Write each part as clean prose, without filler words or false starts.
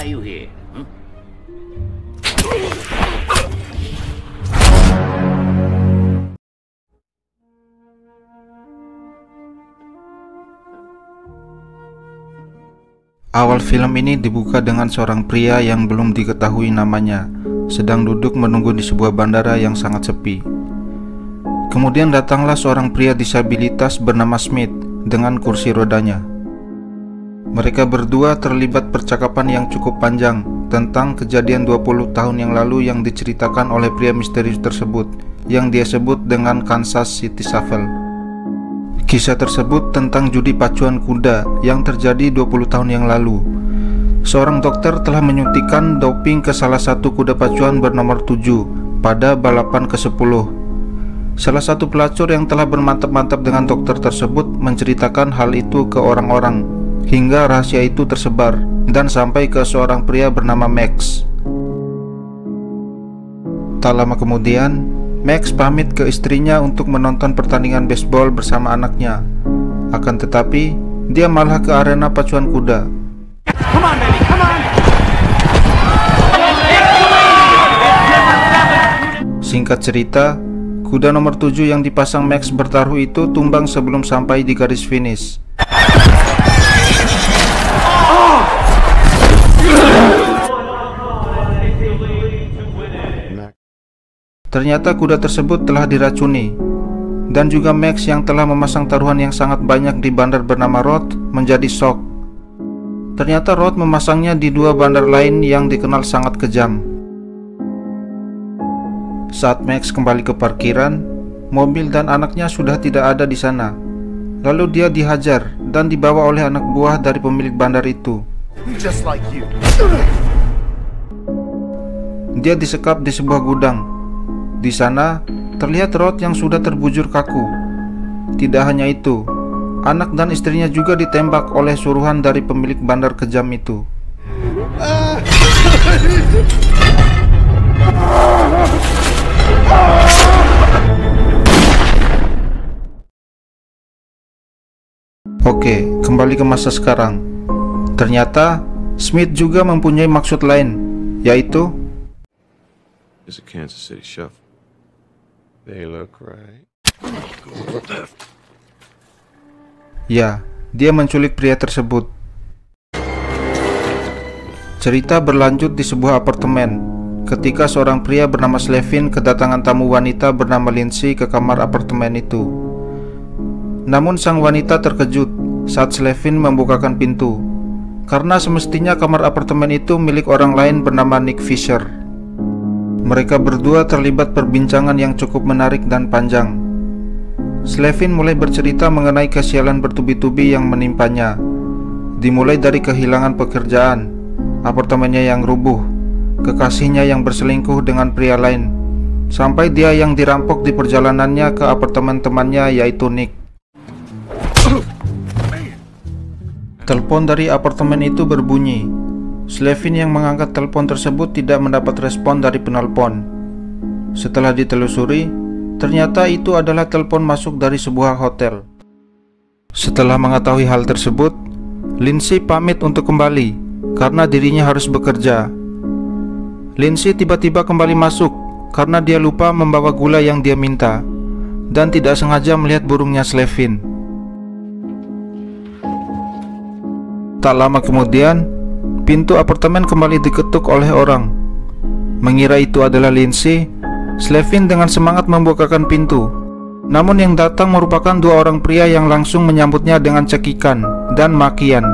are you here? Awal film ini dibuka dengan seorang pria yang belum diketahui namanya sedang duduk menunggu di sebuah bandara yang sangat sepi. Kemudian datanglah seorang pria disabilitas bernama Smith dengan kursi rodanya. Mereka berdua terlibat percakapan yang cukup panjang tentang kejadian 20 tahun yang lalu yang diceritakan oleh pria misterius tersebut yang dia sebut dengan Kansas City Shuffle. Kisah tersebut tentang judi pacuan kuda yang terjadi 20 tahun yang lalu. Seorang dokter telah menyuntikkan doping ke salah satu kuda pacuan bernomor 7 pada balapan ke-10. Salah satu pelacur yang telah bermantap-mantap dengan dokter tersebut menceritakan hal itu ke orang-orang, hingga rahasia itu tersebar dan sampai ke seorang pria bernama Max. Tak lama kemudian, Max pamit ke istrinya untuk menonton pertandingan baseball bersama anaknya. Akan tetapi, dia malah ke arena pacuan kuda. Come on, baby, come on. Singkat cerita, kuda nomor 7 yang dipasang Max bertaruh itu tumbang sebelum sampai di garis finish. Ternyata kuda tersebut telah diracuni, dan juga Max yang telah memasang taruhan yang sangat banyak di bandar bernama Rod menjadi shock. Ternyata Rod memasangnya di dua bandar lain yang dikenal sangat kejam. Saat Max kembali ke parkiran, mobil dan anaknya sudah tidak ada di sana. Lalu dia dihajar dan dibawa oleh anak buah dari pemilik bandar itu. Just like you. Dia disekap di sebuah gudang. Di sana, terlihat Rod yang sudah terbujur kaku. Tidak hanya itu, anak dan istrinya juga ditembak oleh suruhan dari pemilik bandar kejam itu. Oke, kembali ke masa sekarang. Ternyata, Smith juga mempunyai maksud lain, yaitu It's a Kansas City Shuffle. They look right. ya, dia menculik pria tersebut. Cerita berlanjut di sebuah apartemen ketika seorang pria bernama Slevin kedatangan tamu wanita bernama Lindsay ke kamar apartemen itu. Namun sang wanita terkejut saat Slevin membukakan pintu, karena semestinya kamar apartemen itu milik orang lain bernama Nick Fisher. Mereka berdua terlibat perbincangan yang cukup menarik dan panjang. Slevin mulai bercerita mengenai kesialan bertubi-tubi yang menimpanya, dimulai dari kehilangan pekerjaan, apartemennya yang rubuh, kekasihnya yang berselingkuh dengan pria lain, sampai dia yang dirampok di perjalanannya ke apartemen temannya yaitu Nick. Telepon dari apartemen itu berbunyi. Slevin yang mengangkat telepon tersebut tidak mendapat respon dari penelpon. Setelah ditelusuri, ternyata itu adalah telepon masuk dari sebuah hotel. Setelah mengetahui hal tersebut, Lindsay pamit untuk kembali karena dirinya harus bekerja. Lindsay tiba-tiba kembali masuk karena dia lupa membawa gula yang dia minta dan tidak sengaja melihat burungnya Slevin. Tak lama kemudian, pintu apartemen kembali diketuk oleh orang. Mengira itu adalah Lindsay, Slevin dengan semangat membukakan pintu. Namun yang datang merupakan dua orang pria yang langsung menyambutnya dengan cekikan dan makian.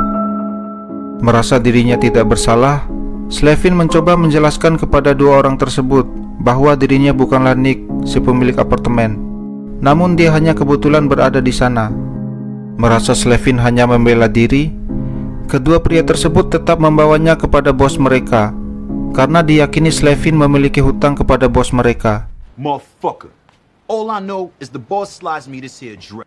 Merasa dirinya tidak bersalah, Slevin mencoba menjelaskan kepada dua orang tersebut bahwa dirinya bukanlah Nick, si pemilik apartemen. Namun dia hanya kebetulan berada di sana. Merasa Slevin hanya membela diri, kedua pria tersebut tetap membawanya kepada bos mereka karena diyakini Slevin memiliki hutang kepada bos mereka. Motherfucker. All I know is the boss slides me this here drink.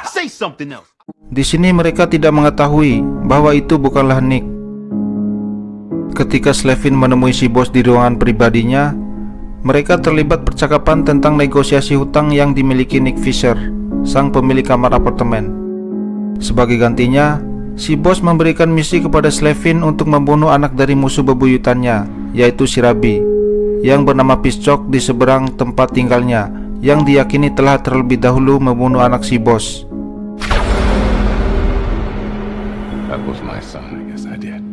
Say something else. Di sini mereka tidak mengetahui bahwa itu bukanlah Nick. Ketika Slevin menemui si bos di ruangan pribadinya, mereka terlibat percakapan tentang negosiasi hutang yang dimiliki Nick Fisher, sang pemilik kamar apartemen. Sebagai gantinya, si bos memberikan misi kepada Slevin untuk membunuh anak dari musuh bebuyutannya, yaitu Shirabi, yang bernama Piszczok di seberang tempat tinggalnya, yang diyakini telah terlebih dahulu membunuh anak si bos. That was my son, I guess I did.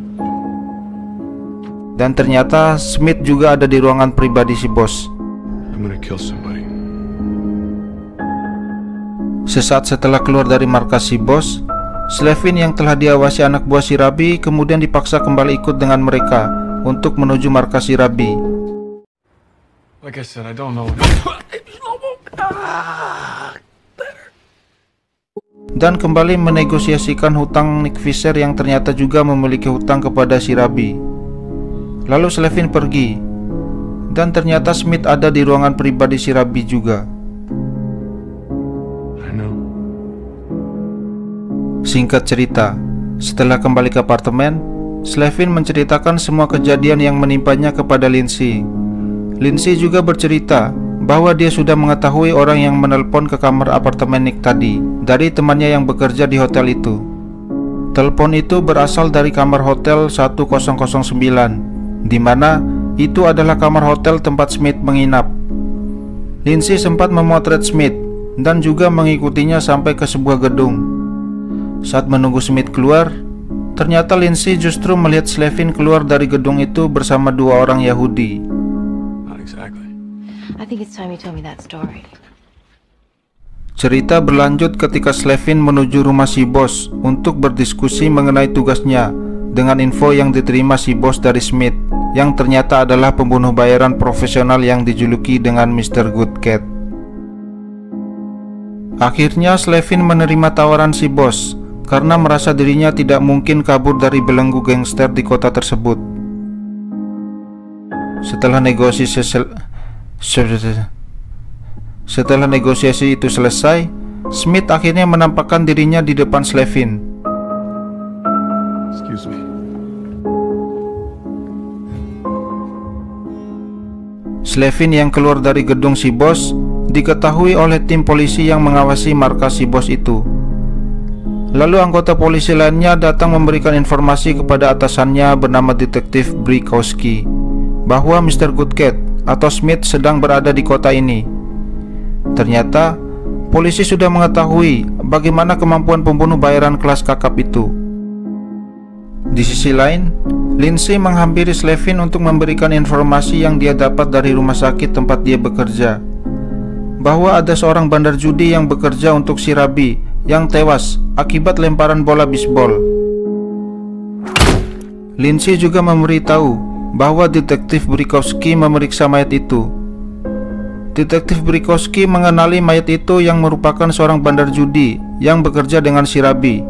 Dan ternyata Smith juga ada di ruangan pribadi si bos. I'm gonna kill somebody. Sesaat setelah keluar dari markas si bos, Slevin yang telah diawasi anak buah Shirabi kemudian dipaksa kembali ikut dengan mereka untuk menuju markas Shirabi. Like I said, I don't know. Dan kembali menegosiasikan hutang Nick Fisher yang ternyata juga memiliki hutang kepada Shirabi. Lalu Slevin pergi, dan ternyata Smith ada di ruangan pribadi Shirabi juga. Singkat cerita, setelah kembali ke apartemen, Slevin menceritakan semua kejadian yang menimpanya kepada Lindsay. Lindsay juga bercerita bahwa dia sudah mengetahui orang yang menelpon ke kamar apartemen Nick tadi dari temannya yang bekerja di hotel itu. Telepon itu berasal dari kamar hotel 1009, di mana itu adalah kamar hotel tempat Smith menginap. Lindsay sempat memotret Smith dan juga mengikutinya sampai ke sebuah gedung. Saat menunggu Smith keluar, ternyata Lindsay justru melihat Slevin keluar dari gedung itu bersama dua orang Yahudi. Not exactly. I think it's time you told me that story. Cerita berlanjut ketika Slevin menuju rumah si bos untuk berdiskusi mengenai tugasnya dengan info yang diterima si bos dari Smith, yang ternyata adalah pembunuh bayaran profesional yang dijuluki dengan Mr. Good Cat. Akhirnya Slevin menerima tawaran si bos karena merasa dirinya tidak mungkin kabur dari belenggu gangster di kota tersebut. Setelah negosiasi itu selesai, Smith akhirnya menampakkan dirinya di depan Slevin. Excuse me. Slevin yang keluar dari gedung si bos diketahui oleh tim polisi yang mengawasi markas si bos itu. Lalu anggota polisi lainnya datang memberikan informasi kepada atasannya bernama detektif Brikowski bahwa Mr. Goodcat atau Smith sedang berada di kota ini. Ternyata polisi sudah mengetahui bagaimana kemampuan pembunuh bayaran kelas kakap itu. Di sisi lain, Lindsay menghampiri Slevin untuk memberikan informasi yang dia dapat dari rumah sakit tempat dia bekerja, bahwa ada seorang bandar judi yang bekerja untuk Shirabi yang tewas akibat lemparan bola bisbol. Lindsay juga memberitahu bahwa detektif Brikowski memeriksa mayat itu. Detektif Brikowski mengenali mayat itu yang merupakan seorang bandar judi yang bekerja dengan Shirabi.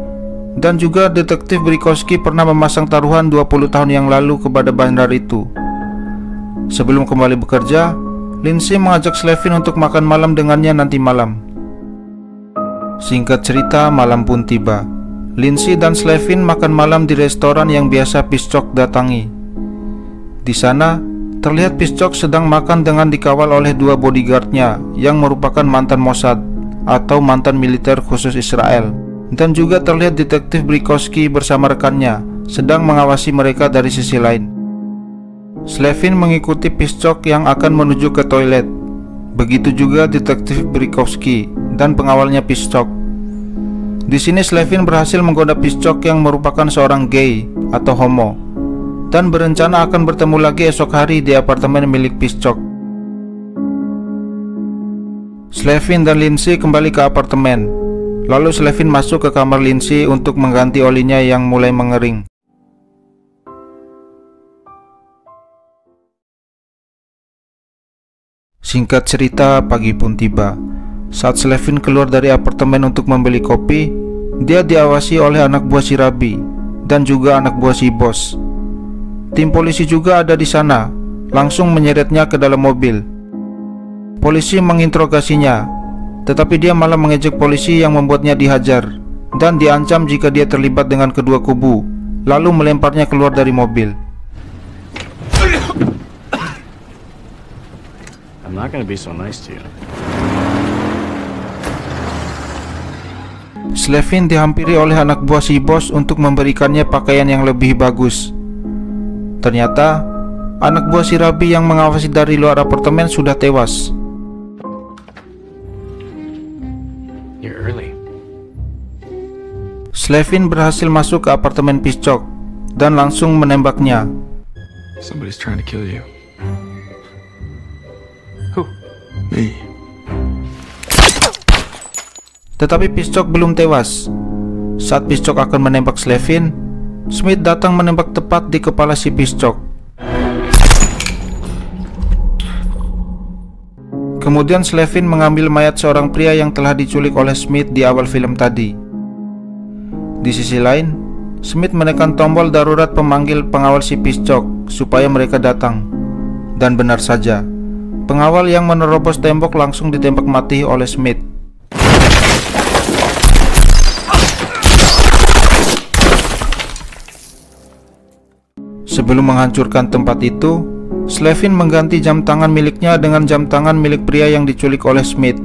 Dan juga detektif Brikowski pernah memasang taruhan 20 tahun yang lalu kepada bandar itu. Sebelum kembali bekerja, Lindsay mengajak Slevin untuk makan malam dengannya nanti malam. Singkat cerita, malam pun tiba. Lindsay dan Slevin makan malam di restoran yang biasa Piszczok datangi. Di sana, terlihat Piszczok sedang makan dengan dikawal oleh dua bodyguardnya yang merupakan mantan Mossad atau mantan militer khusus Israel. Dan juga terlihat detektif Brikowski bersama rekannya sedang mengawasi mereka dari sisi lain. Slevin mengikuti Piszczok yang akan menuju ke toilet. Begitu juga detektif Brikowski dan pengawalnya Piszczok. Di sini Slevin berhasil menggoda Piszczok yang merupakan seorang gay atau homo dan berencana akan bertemu lagi esok hari di apartemen milik Piszczok. Slevin dan Lindsay kembali ke apartemen. Lalu Slevin masuk ke kamar Lindsay untuk mengganti olinya yang mulai mengering. Singkat cerita, pagi pun tiba. Saat Slevin keluar dari apartemen untuk membeli kopi, dia diawasi oleh anak buah Shirabi dan juga anak buah si bos. Tim polisi juga ada di sana, langsung menyeretnya ke dalam mobil. Polisi menginterogasinya, tetapi dia malah mengejek polisi yang membuatnya dihajar dan diancam jika dia terlibat dengan kedua kubu, lalu melemparnya keluar dari mobil. I'm not gonna be so nice to you. Slevin dihampiri oleh anak buah si bos untuk memberikannya pakaian yang lebih bagus. Ternyata anak buah si Rabi yang mengawasi dari luar apartemen sudah tewas. You're early. Slevin berhasil masuk ke apartemen Piszczok dan langsung menembaknya. Somebody's trying to kill you. Who? Me. Tetapi Piszczok belum tewas. Saat Piszczok akan menembak Slevin, Smith datang menembak tepat di kepala si Piszczok. Kemudian Slevin mengambil mayat seorang pria yang telah diculik oleh Smith di awal film tadi. Di sisi lain, Smith menekan tombol darurat pemanggil pengawal si Piszczok supaya mereka datang. Dan benar saja, pengawal yang menerobos tembok langsung ditembak mati oleh Smith. Sebelum menghancurkan tempat itu, Slevin mengganti jam tangan miliknya dengan jam tangan milik pria yang diculik oleh Smith.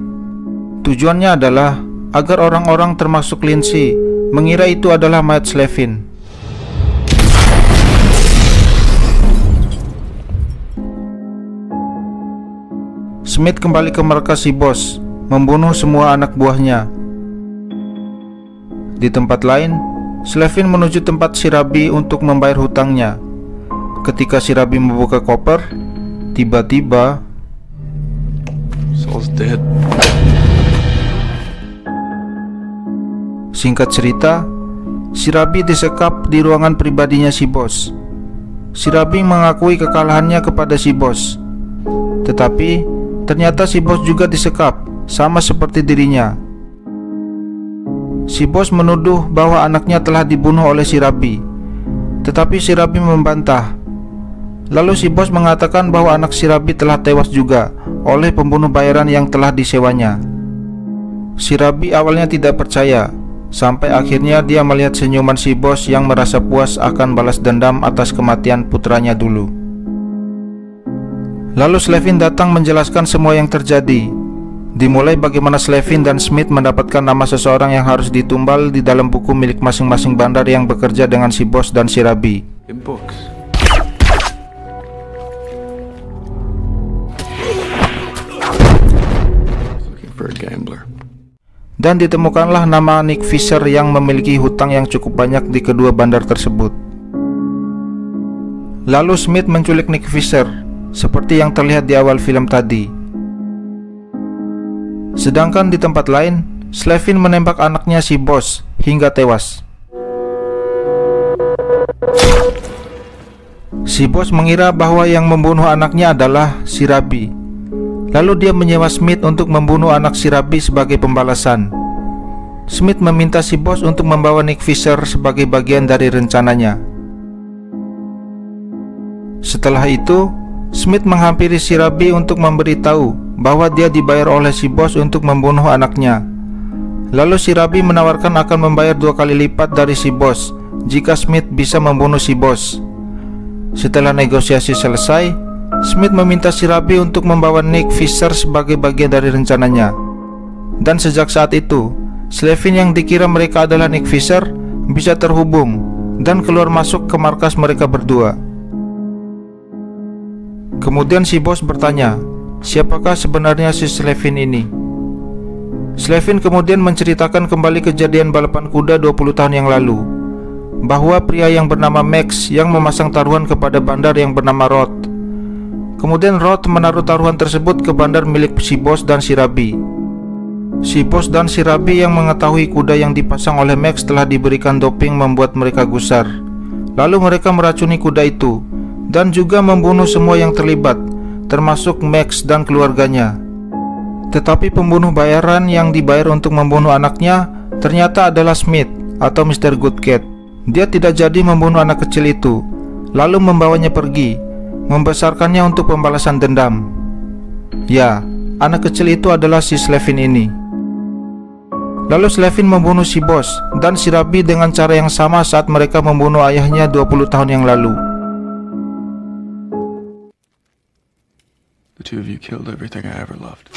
Tujuannya adalah agar orang-orang termasuk Lindsay mengira itu adalah mayat Slevin. Smith kembali ke markas si bos, membunuh semua anak buahnya. Di tempat lain, Slevin menuju tempat si Rabi untuk membayar hutangnya. Ketika si Rabi membuka koper, tiba-tiba Saul's dead. Singkat cerita, si Rabi disekap di ruangan pribadinya si bos. Si Rabi mengakui kekalahannya kepada si bos. Tetapi ternyata si bos juga disekap, sama seperti dirinya. Si bos menuduh bahwa anaknya telah dibunuh oleh si Rabi. Tetapi si Rabi membantah. Lalu si bos mengatakan bahwa anak si Rabi telah tewas juga oleh pembunuh bayaran yang telah disewanya. Si Rabi awalnya tidak percaya, sampai akhirnya dia melihat senyuman si bos yang merasa puas akan balas dendam atas kematian putranya dulu. Lalu Slevin datang menjelaskan semua yang terjadi. Dimulai bagaimana Slevin dan Smith mendapatkan nama seseorang yang harus ditumbal di dalam buku milik masing-masing bandar yang bekerja dengan si bos dan si Rabi. In books. Looking for a gambler. Dan ditemukanlah nama Nick Fisher yang memiliki hutang yang cukup banyak di kedua bandar tersebut. Lalu Smith menculik Nick Fisher, seperti yang terlihat di awal film tadi. Sedangkan di tempat lain, Slevin menembak anaknya si bos hingga tewas. Si bos mengira bahwa yang membunuh anaknya adalah si Rabi. Lalu dia menyewa Smith untuk membunuh anak si Rabi sebagai pembalasan. Smith meminta si bos untuk membawa Nick Fisher sebagai bagian dari rencananya. Setelah itu, Smith menghampiri si Rabi untuk memberitahu bahwa dia dibayar oleh si bos untuk membunuh anaknya. Lalu si Rabi menawarkan akan membayar 2 kali lipat dari si bos jika Smith bisa membunuh si bos. Setelah negosiasi selesai, Smith meminta si Rabi untuk membawa Nick Fisher sebagai bagian dari rencananya. Dan sejak saat itu, Slevin yang dikira mereka adalah Nick Fisher bisa terhubung dan keluar masuk ke markas mereka berdua. Kemudian si bos bertanya, siapakah sebenarnya si Slevin ini? Slevin kemudian menceritakan kembali kejadian balapan kuda 20 tahun yang lalu, bahwa pria yang bernama Max yang memasang taruhan kepada bandar yang bernama Roth. Kemudian Roth menaruh taruhan tersebut ke bandar milik si bos dan si Rabi. Si bos dan si Rabi yang mengetahui kuda yang dipasang oleh Max telah diberikan doping membuat mereka gusar. Lalu mereka meracuni kuda itu dan juga membunuh semua yang terlibat, termasuk Max dan keluarganya. Tetapi pembunuh bayaran yang dibayar untuk membunuh anaknya ternyata adalah Smith atau Mr. Goodcat. Dia tidak jadi membunuh anak kecil itu, lalu membawanya pergi, membesarkannya untuk pembalasan dendam. Ya, anak kecil itu adalah si Slevin ini. Lalu Slevin membunuh si bos dan si Rabi dengan cara yang sama saat mereka membunuh ayahnya 20 tahun yang lalu. The two of you killed everything I ever loved.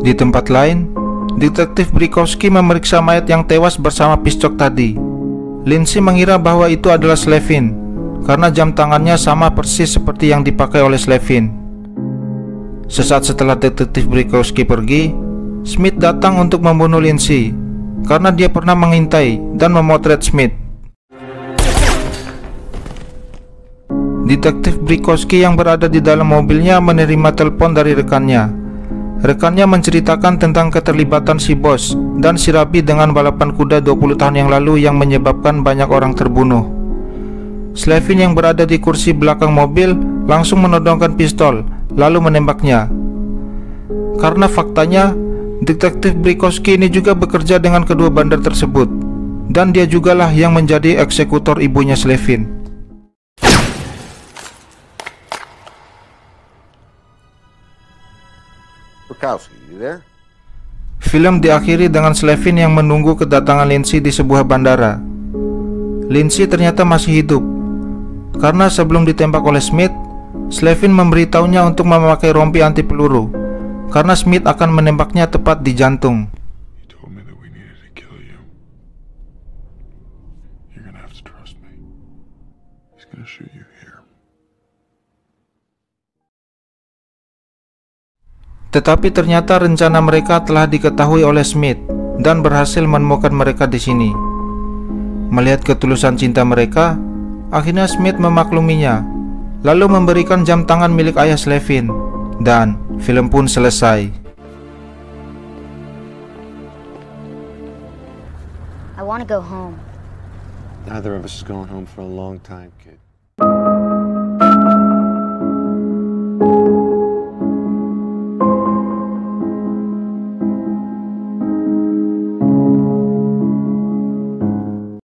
Di tempat lain, Detektif Brikowski memeriksa mayat yang tewas bersama Piscok tadi. Lindsay mengira bahwa itu adalah Slevin karena jam tangannya sama persis seperti yang dipakai oleh Slevin. Sesaat setelah Detektif Brikowski pergi, Smith datang untuk membunuh Lindsay karena dia pernah mengintai dan memotret Smith. Detektif Brikowski yang berada di dalam mobilnya menerima telepon dari rekannya. Rekannya menceritakan tentang keterlibatan si bos dan si Rabi dengan balapan kuda 20 tahun yang lalu yang menyebabkan banyak orang terbunuh. Slevin yang berada di kursi belakang mobil langsung menodongkan pistol lalu menembaknya. Karena faktanya, Detektif Brikowski ini juga bekerja dengan kedua bandar tersebut, dan dia jugalah yang menjadi eksekutor ibunya Slevin. Brikowski, you there? Film diakhiri dengan Slevin yang menunggu kedatangan Lindsay di sebuah bandara. Lindsay ternyata masih hidup, karena sebelum ditembak oleh Smith, Slevin memberitahunya untuk memakai rompi anti peluru, karena Smith akan menembaknya tepat di jantung. He told me that we needed to kill you. You're gonna have to trust me. He's gonna shoot you here. Tetapi ternyata rencana mereka telah diketahui oleh Smith dan berhasil menemukan mereka di sini. Melihat ketulusan cinta mereka, akhirnya Smith memakluminya, lalu memberikan jam tangan milik ayah Slevin, dan film pun selesai. I want to go home. Neither of us is going home for a long time, kid.